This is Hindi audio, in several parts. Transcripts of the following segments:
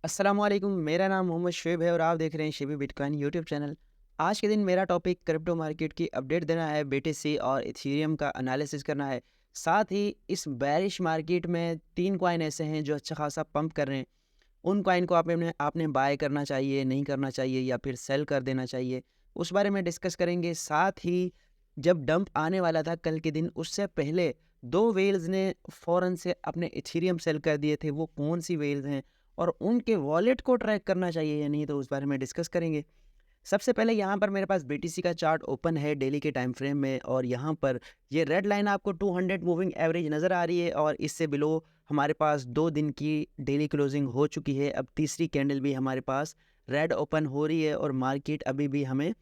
अस्सलाम वालेकुम। मेरा नाम मोहम्मद शुएब है और आप देख रहे हैं शेबी बिटकॉइन यूट्यूब चैनल। आज के दिन मेरा टॉपिक क्रिप्टो मार्केट की अपडेट देना है, बीटीसी और इथेरियम का एनालिसिस करना है। साथ ही इस बेरिश मार्केट में 3 कॉइन ऐसे हैं जो अच्छा खासा पंप कर रहे हैं। उन कॉइन को आपने आपने बाय करना चाहिए, नहीं करना चाहिए या फिर सेल कर देना चाहिए, उस बारे में डिस्कस करेंगे। साथ ही जब डंप आने वाला था कल के दिन, उससे पहले 2 व्हेल्स ने फ़ौरन से अपने इथेरियम सेल कर दिए थे। वो कौन-सी व्हेल्स हैं और उनके वॉलेट को ट्रैक करना चाहिए या नहीं, तो उस बारे में डिस्कस करेंगे। सबसे पहले यहाँ पर मेरे पास बीटीसी का चार्ट ओपन है डेली के टाइम फ्रेम में, और यहाँ पर ये रेड लाइन आपको 200 मूविंग एवरेज नज़र आ रही है और इससे बिलो हमारे पास 2 दिन की डेली क्लोजिंग हो चुकी है। अब तीसरी कैंडल भी हमारे पास रेड ओपन हो रही है और मार्केट अभी भी हमें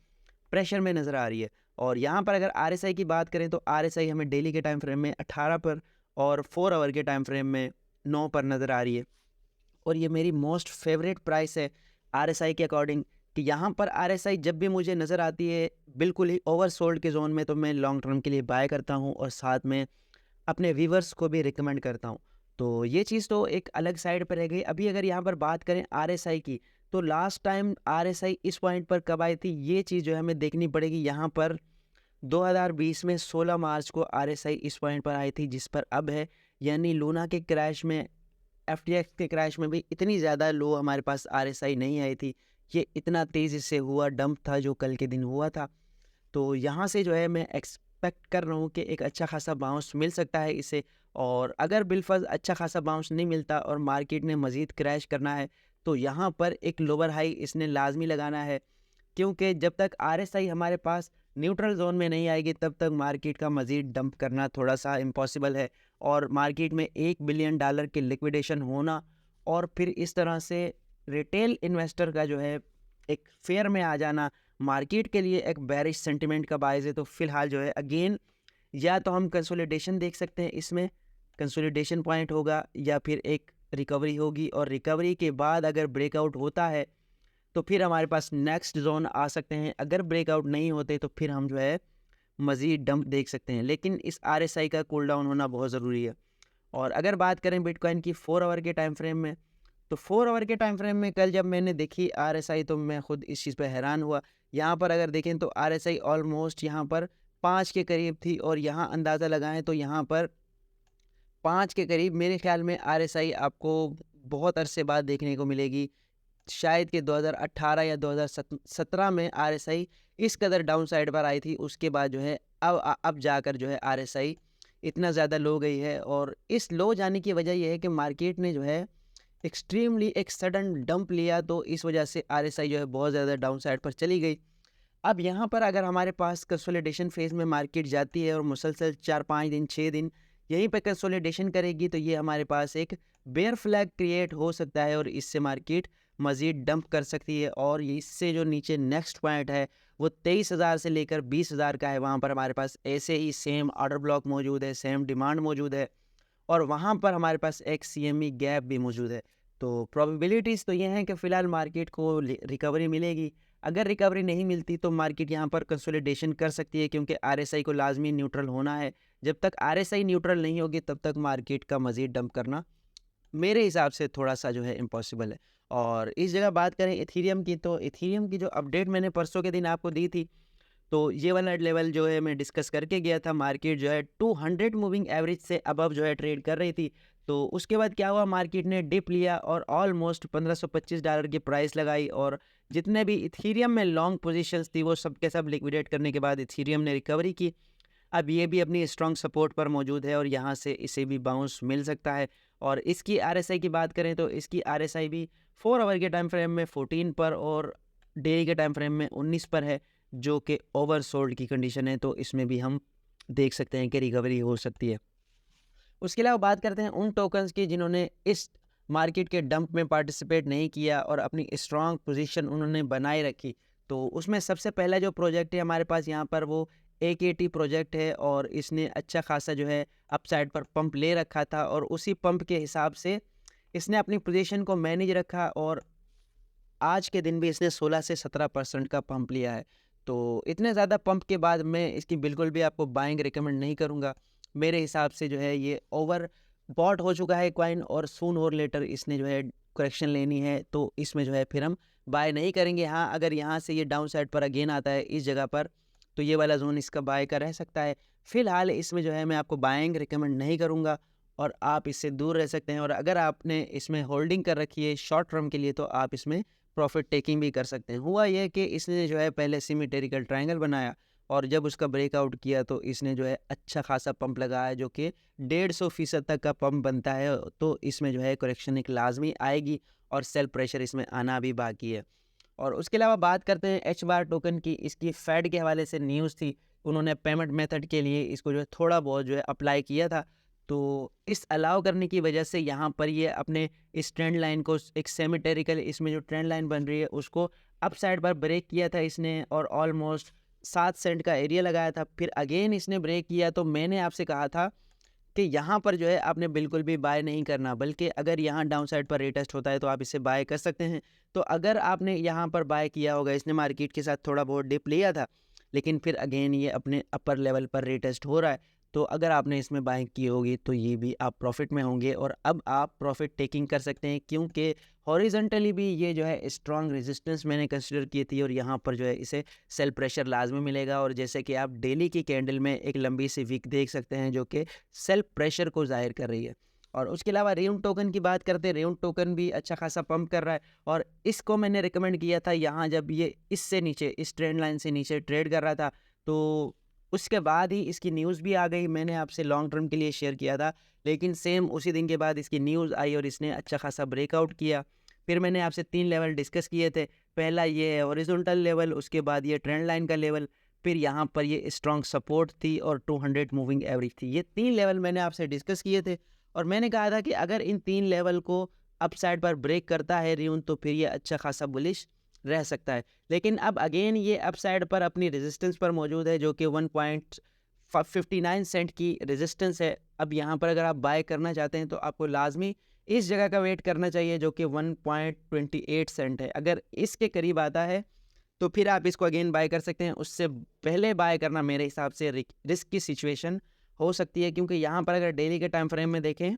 प्रेशर में नज़र आ रही है। और यहाँ पर अगर आरएसआई की बात करें तो आरएसआई हमें डेली के टाइम फ्रेम में 18 पर और 4 आवर के टाइम फ्रेम में 9 पर नज़र आ रही है। और ये मेरी मोस्ट फेवरेट प्राइस है आरएसआई के अकॉर्डिंग, कि यहाँ पर आरएसआई जब भी मुझे नज़र आती है बिल्कुल ही ओवरसोल्ड के जोन में, तो मैं लॉन्ग टर्म के लिए बाय करता हूँ और साथ में अपने व्यूवर्स को भी रिकमेंड करता हूँ। तो ये चीज़ तो एक अलग साइड पर रह गई। अभी अगर यहाँ पर बात करें आरएसआई की, तो लास्ट टाइम आरएसआई इस पॉइंट पर कब आई थी, ये चीज़ जो है हमें देखनी पड़ेगी। यहाँ पर 2020 में 16 मार्च को आरएसआई इस पॉइंट पर आई थी जिस पर अब है, यानी लूना के क्रैश में, एफटीएक्स के क्रैश में भी इतनी ज़्यादा लो हमारे पास आरएसआई नहीं आई थी। ये इतना तेज़ी से हुआ डंप था जो कल के दिन हुआ था। तो यहाँ से जो है मैं एक्सपेक्ट कर रहा हूँ कि एक अच्छा खासा बाउंस मिल सकता है इसे। और अगर बिलफर्ज अच्छा खासा बाउंस नहीं मिलता और मार्केट ने मज़ीद क्रैश करना है, तो यहाँ पर एक लोअर हाई इसने लाजमी लगाना है, क्योंकि जब तक आरएसआई हमारे पास न्यूट्रल जोन में नहीं आएगी तब तक मार्केट का मज़ीद डंप करना थोड़ा सा इम्पॉसिबल है। और मार्केट में $1 बिलियन के लिक्विडेशन होना और फिर इस तरह से रिटेल इन्वेस्टर का जो है एक फेयर में आ जाना मार्केट के लिए एक बेरिश सेंटिमेंट का बायस है। तो फिलहाल जो है अगेन, या तो हम कंसोलिडेशन देख सकते हैं, इसमें कंसोलिडेशन पॉइंट होगा या फिर एक रिकवरी होगी, और रिकवरी के बाद अगर ब्रेकआउट होता है तो फिर हमारे पास नेक्स्ट जोन आ सकते हैं। अगर ब्रेकआउट नहीं होते तो फिर हम जो है मज़ीद डंप देख सकते हैं, लेकिन इस आरएसआई का कूल डाउन होना बहुत ज़रूरी है। और अगर बात करें बिटकॉइन की 4 आवर के टाइम फ्रेम में, तो 4 आवर के टाइम फ्रेम में कल जब मैंने देखी आरएसआई तो मैं खुद इस चीज़ पे हैरान हुआ। यहाँ पर अगर देखें तो आरएसआई ऑलमोस्ट यहाँ पर 5 के करीब थी, और यहाँ अंदाज़ा लगाएं तो यहाँ पर 5 के करीब मेरे ख्याल में आरएसआई आपको बहुत अरसे बाद देखने को मिलेगी। शायद कि 2018 या 2017 में आरएसआई इस कदर डाउन साइड पर आई थी। उसके बाद जो है अब जाकर जो है आरएसआई इतना ज़्यादा लो गई है, और इस लो जाने की वजह यह है कि मार्केट ने जो है एक्सट्रीमली एक सडन डंप लिया, तो इस वजह से आरएसआई जो है बहुत ज़्यादा डाउन साइड पर चली गई। अब यहाँ पर अगर हमारे पास कंसोलिडेशन फेज़ में मार्केट जाती है और मुसलसल 4-5 दिन 6 दिन यहीं पे कंसोलिडेशन करेगी, तो ये हमारे पास एक बेयर फ्लैग क्रिएट हो सकता है और इससे मार्केट मज़ीद डंप कर सकती है। और ये इससे जो नीचे नेक्स्ट पॉइंट है वो 23,000 से लेकर 20,000 का है। वहाँ पर हमारे पास ऐसे ही सेम ऑर्डर ब्लॉक मौजूद है, सेम डिमांड मौजूद है, और वहाँ पर हमारे पास एक सीएमई गैप भी मौजूद है। तो प्रोबेबिलिटीज़ तो ये हैं कि फ़िलहाल मार्केट को रिकवरी मिलेगी। अगर रिकवरी नहीं मिलती तो मार्केट यहाँ पर कंसोलिडेशन कर सकती है, क्योंकि आरएसआई को लाजमी न्यूट्रल होना है। जब तक आरएसआई न्यूट्रल नहीं होगी तब तक मार्केट का मज़ीद डंप करना मेरे हिसाब से थोड़ा-सा जो है इम्पॉसिबल है। और इस जगह बात करें इथेरियम की, तो इथेरियम की जो अपडेट मैंने परसों के दिन आपको दी थी, तो ये वाला लेवल जो है मैं डिस्कस करके गया था। मार्केट जो है 200 मूविंग एवरेज से अबव जो है ट्रेड कर रही थी। तो उसके बाद क्या हुआ, मार्केट ने डिप लिया और ऑलमोस्ट $1525 की प्राइस लगाई, और जितने भी इथेरियम में लॉन्ग पोजीशंस थी वो सब के सब लिक्विडेट करने के बाद इथेरियम ने रिकवरी की। अब ये भी अपनी स्ट्रॉन्ग सपोर्ट पर मौजूद है और यहाँ से इसे भी बाउंस मिल सकता है। और इसकी आरएसआई की बात करें तो इसकी आरएसआई भी 4 आवर के टाइम फ्रेम में 14 पर और डेली के टाइम फ्रेम में 19 पर है, जो कि ओवरसोल्ड की कंडीशन है। तो इसमें भी हम देख सकते हैं कि रिकवरी हो सकती है। उसके अलावा बात करते हैं उन टोकन्स की जिन्होंने इस मार्केट के डंप में पार्टिसिपेट नहीं किया और अपनी स्ट्रॉन्ग पोजीशन उन्होंने बनाए रखी। तो उसमें सबसे पहला जो प्रोजेक्ट है हमारे पास यहाँ पर वो AKT प्रोजेक्ट है, और इसने अच्छा खासा जो है अपसाइड पर पंप ले रखा था, और उसी पंप के हिसाब से इसने अपनी पोजीशन को मैनेज रखा, और आज के दिन भी इसने 16 से 17% का पंप लिया है। तो इतने ज़्यादा पंप के बाद मैं इसकी बिल्कुल भी आपको बाइंग रिकमेंड नहीं करूँगा। मेरे हिसाब से जो है ये ओवर बॉट हो चुका है कॉइन, और सून और लेटर इसने जो है करेक्शन लेनी है तो इसमें जो है फिर हम बाय नहीं करेंगे। हाँ, अगर यहाँ से ये डाउन साइड पर अगेन आता है इस जगह पर, तो ये वाला ज़ोन इसका बाय का रह सकता है। फ़िलहाल इसमें जो है मैं आपको बाइंग रिकमेंड नहीं करूँगा और आप इससे दूर रह सकते हैं। और अगर आपने इसमें होल्डिंग कर रखी है शॉर्ट टर्म के लिए, तो आप इसमें प्रॉफिट टेकिंग भी कर सकते हैं। हुआ ये कि इसने जो है पहले सिमेट्रिकल ट्रायंगल बनाया और जब उसका ब्रेकआउट किया तो इसने जो है अच्छा खासा पंप लगाया, जो कि 150% तक का पंप बनता है। तो इसमें जो है करेक्शन एक लाजमी आएगी और सेल प्रेशर इसमें आना भी बाकी है। और उसके अलावा बात करते हैं एच बार टोकन की। इसकी फेड के हवाले से न्यूज़ थी, उन्होंने पेमेंट मेथड के लिए इसको जो है थोड़ा बहुत जो है अप्लाई किया था। तो इस अलाउ करने की वजह से यहाँ पर ये अपने इस ट्रेंड लाइन को एक सेमेटेरिकल, इसमें जो ट्रेंड लाइन बन रही है उसको अप साइड पर ब्रेक किया था इसने और ऑलमोस्ट 7 सेंट का एरिया लगाया था। फिर अगेन इसने ब्रेक किया, तो मैंने आपसे कहा था कि यहाँ पर जो है आपने बिल्कुल भी बाय नहीं करना, बल्कि अगर यहाँ डाउन साइड पर रीटेस्ट होता है तो आप इसे बाय कर सकते हैं। तो अगर आपने यहाँ पर बाय किया होगा, इसने मार्केट के साथ थोड़ा बहुत डिप लिया था, लेकिन फिर अगेन ये अपने अपर लेवल पर रीटेस्ट हो रहा है, तो अगर आपने इसमें बाइंग की होगी तो ये भी आप प्रॉफिट में होंगे और अब आप प्रॉफिट टेकिंग कर सकते हैं, क्योंकि हॉरिजॉन्टली भी ये जो है स्ट्रॉन्ग रेजिस्टेंस मैंने कंसिडर की थी और यहाँ पर जो है इसे सेल प्रेशर लाजमी मिलेगा। और जैसे कि आप डेली की कैंडल में एक लंबी सी विक देख सकते हैं जो कि सेल प्रेशर को जाहिर कर रही है। और उसके अलावा रेउन टोकन की बात करते हैं, रेउन टोकन भी अच्छा खासा पंप कर रहा है और इसको मैंने रिकमेंड किया था यहाँ जब ये इससे नीचे, इस ट्रेंड लाइन से नीचे ट्रेड कर रहा था, तो उसके बाद ही इसकी न्यूज़ भी आ गई। मैंने आपसे लॉन्ग टर्म के लिए शेयर किया था, लेकिन सेम उसी दिन के बाद इसकी न्यूज़ आई और इसने अच्छा खासा ब्रेकआउट किया। फिर मैंने आपसे 3 लेवल डिस्कस किए थे, पहला ये हॉरिजॉन्टल लेवल, उसके बाद ये ट्रेंड लाइन का लेवल, फिर यहाँ पर ये स्ट्रॉन्ग सपोर्ट थी और 200 मूविंग एवरेज थी। ये 3 लेवल मैंने आपसे डिस्कस किए थे और मैंने कहा था कि अगर इन 3 लेवल को अप साइड पर ब्रेक करता है रेउन, तो फिर ये अच्छा खासा बुलिश रह सकता है। लेकिन अब अगेन ये अप साइड पर अपनी रेजिस्टेंस पर मौजूद है, जो कि 1.59 सेंट की रेजिस्टेंस है। अब यहाँ पर अगर आप बाय करना चाहते हैं तो आपको लाजमी इस जगह का वेट करना चाहिए, जो कि 1.28 सेंट है। अगर इसके करीब आता है तो फिर आप इसको अगेन बाय कर सकते हैं। उससे पहले बाय करना मेरे हिसाब से रिस्क की सिचुएशन हो सकती है, क्योंकि यहाँ पर अगर डेली के टाइम फ्रेम में देखें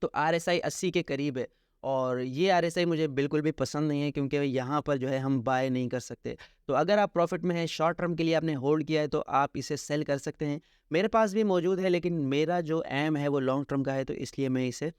तो RSI 80 के करीब है और ये RSI मुझे बिल्कुल भी पसंद नहीं है, क्योंकि यहाँ पर जो है हम बाय नहीं कर सकते। तो अगर आप प्रॉफिट में हैं, शॉर्ट टर्म के लिए आपने होल्ड किया है, तो आप इसे सेल कर सकते हैं। मेरे पास भी मौजूद है, लेकिन मेरा जो एम है वो लॉन्ग टर्म का है, तो इसलिए मैं इसे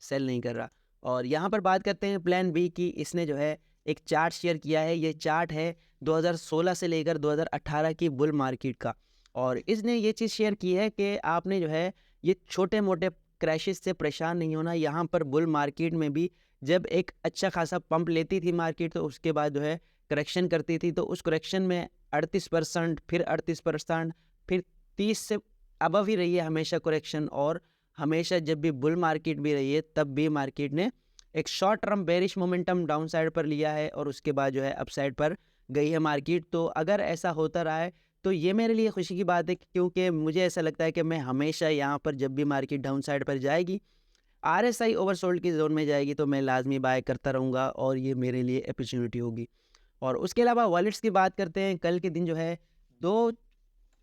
सेल नहीं कर रहा। और यहाँ पर बात करते हैं प्लान बी की। इसने जो है एक चार्ट शेयर किया है, ये चार्ट है 2016 से लेकर 2018 की बुल मार्केट का। और इसने ये चीज़ शेयर की है कि आपने जो है ये छोटे मोटे क्रैशेस से परेशान नहीं होना। यहाँ पर बुल मार्केट में भी जब एक अच्छा खासा पंप लेती थी मार्केट, तो उसके बाद जो है करेक्शन करती थी, तो उस करेक्शन में 38%, फिर 38%, फिर 30 से अबव ही रही है हमेशा करेक्शन। और हमेशा जब भी बुल मार्केट भी रही है तब भी मार्केट ने एक short term bearish momentum down side पर लिया है और उसके बाद जो है अप साइड पर गई है मार्केट। तो अगर ऐसा होता रहा है तो ये मेरे लिए खुशी की बात है, क्योंकि मुझे ऐसा लगता है कि मैं हमेशा यहाँ पर जब भी मार्केट डाउन साइड पर जाएगी, RSI ओवरसोल्ड की जोन में जाएगी, तो मैं लाजमी बाय करता रहूँगा और ये मेरे लिए अपॉर्चुनिटी होगी। और उसके अलावा वॉलेट्स की बात करते हैं। कल के दिन जो है 2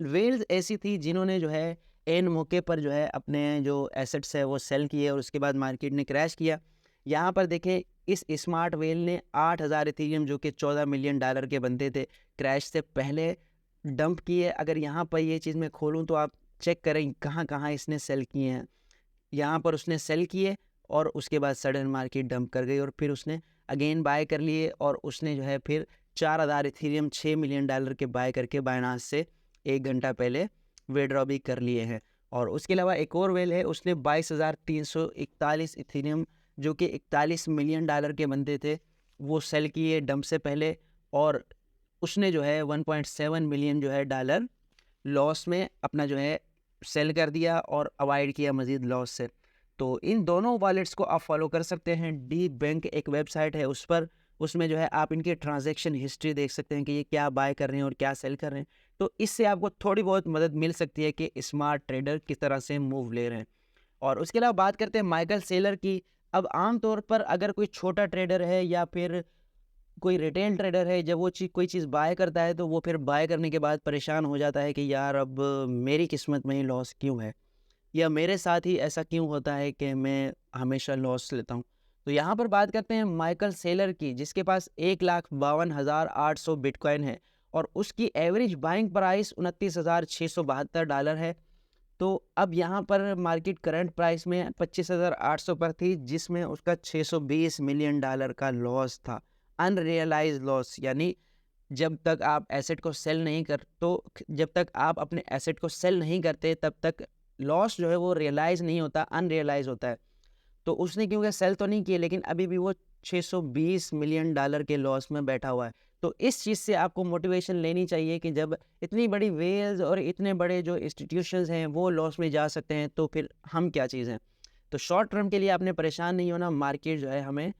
वेल्स ऐसी थी जिन्होंने जो है एन मौके पर जो है अपने जो एसेट्स है वो सेल किए और उसके बाद मार्केट ने क्रैश किया। यहाँ पर देखें, इस स्मार्ट वेल ने 8000 इथेरियम, जो कि $14 मिलियन के बनते थे, क्रैश से पहले डंप किए। अगर यहाँ पर ये चीज़ मैं खोलूँ तो आप चेक करें कहाँ कहाँ इसने सेल किए हैं। यहाँ पर उसने सेल किए और उसके बाद सडन मार्केट डंप कर गई और फिर उसने अगेन बाय कर लिए और उसने जो है फिर 4000 इथेरियम $6 मिलियन के बाय करके बाइनांस से 1 घंटा पहले विड्रॉ भी कर लिए हैं। और उसके अलावा एक और वेल है, उसने 22,341 इथेरियम, जो कि $41 मिलियन के बनते थे, वो सेल किए डंप से पहले और उसने जो है 1.7 मिलियन जो है डॉलर लॉस में अपना जो है सेल कर दिया और अवॉइड किया मज़ीद लॉस से। तो इन दोनों वॉलेट्स को आप फॉलो कर सकते हैं। डी बैंक एक वेबसाइट है, उस पर उसमें जो है आप इनके ट्रांजैक्शन हिस्ट्री देख सकते हैं कि ये क्या बाय कर रहे हैं और क्या सेल कर रहे हैं। तो इससे आपको थोड़ी बहुत मदद मिल सकती है कि स्मार्ट ट्रेडर किस तरह से मूव ले रहे हैं। और उसके अलावा बात करते हैं माइकल सेलर की। अब आम तौर पर अगर कोई छोटा ट्रेडर है या फिर कोई रिटेल ट्रेडर है, जब वो कोई चीज़ बाय करता है तो वो फिर बाय करने के बाद परेशान हो जाता है कि यार अब मेरी किस्मत में ही लॉस क्यों है, या मेरे साथ ही ऐसा क्यों होता है कि मैं हमेशा लॉस लेता हूँ। तो यहाँ पर बात करते हैं माइकल सेलर की, जिसके पास 1,52,800 बिटकॉइन है और उसकी एवरेज बाइंग प्राइस $29,672 है। तो अब यहाँ पर मार्केट करंट प्राइस में 25,800 पर थी, जिसमें उसका $620 मिलियन का लॉस था, अनरियलाइज लॉस। यानी जब तक आप एसेट को सेल नहीं कर तो जब तक आप अपने एसेट को सेल नहीं करते तब तक लॉस जो है वो रियलाइज़ नहीं होता, अनरियलाइज होता है। तो उसने क्योंकि सेल तो नहीं किए, लेकिन अभी भी वो $620 मिलियन के लॉस में बैठा हुआ है। तो इस चीज़ से आपको मोटिवेशन लेनी चाहिए कि जब इतनी बड़ी वेल्स और इतने बड़े जो इंस्टीट्यूशंस हैं वो लॉस में जा सकते हैं, तो फिर हम क्या चीज़ हैं। तो शॉर्ट टर्म के लिए आपने परेशान नहीं होना, मार्केट जो है हमें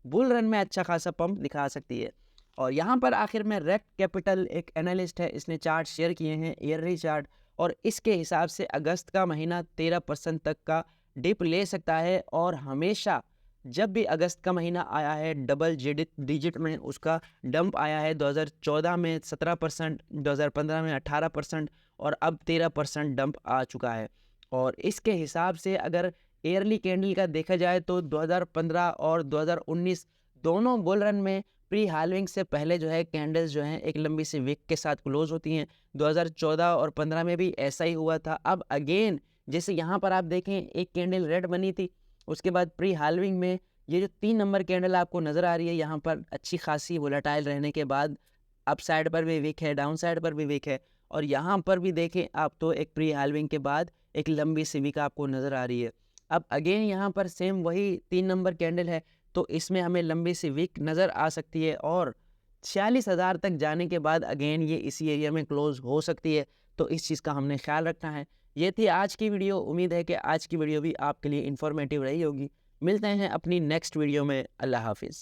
बुल रन में अच्छा खासा पंप दिखा सकती है। और यहाँ पर आखिर में रेक्ट कैपिटल एक एनालिस्ट है, इसने चार्ट शेयर किए हैं, ईयरली चार्ट, और इसके हिसाब से अगस्त का महीना 13% तक का डिप ले सकता है। और हमेशा जब भी अगस्त का महीना आया है डबल डिजिट में उसका डंप आया है। 2014 में 17%, 2015 में 18% और अब 13% डंप आ चुका है। और इसके हिसाब से अगर ईयरली कैंडल का देखा जाए तो 2015 और 2019 दोनों बुल रन में प्री हाल्विंग से पहले जो है कैंडल्स जो हैं एक लंबी सी विक के साथ क्लोज होती हैं। 2014 और 15 में भी ऐसा ही हुआ था। अब अगेन जैसे यहाँ पर आप देखें एक कैंडल रेड बनी थी, उसके बाद प्री हाल्विंग में ये जो 3 नंबर कैंडल आपको नज़र आ रही है यहाँ पर अच्छी खासी वोलेटाइल रहने के बाद अप साइड पर भी विक है, डाउन साइड पर भी विक है। और यहाँ पर भी देखें आप तो एक प्री हाल्विंग के बाद एक लंबी सी विक आपको नज़र आ रही है। अब अगेन यहाँ पर सेम वही 3 नंबर कैंडल है, तो इसमें हमें लंबी सी विक नज़र आ सकती है और 46,000 तक जाने के बाद अगेन ये इसी एरिया में क्लोज हो सकती है। तो इस चीज़ का हमने ख्याल रखना है। ये थी आज की वीडियो। उम्मीद है कि आज की वीडियो भी आपके लिए इन्फॉर्मेटिव रही होगी। मिलते हैं अपनी नेक्स्ट वीडियो में। अल्लाह हाफिज़।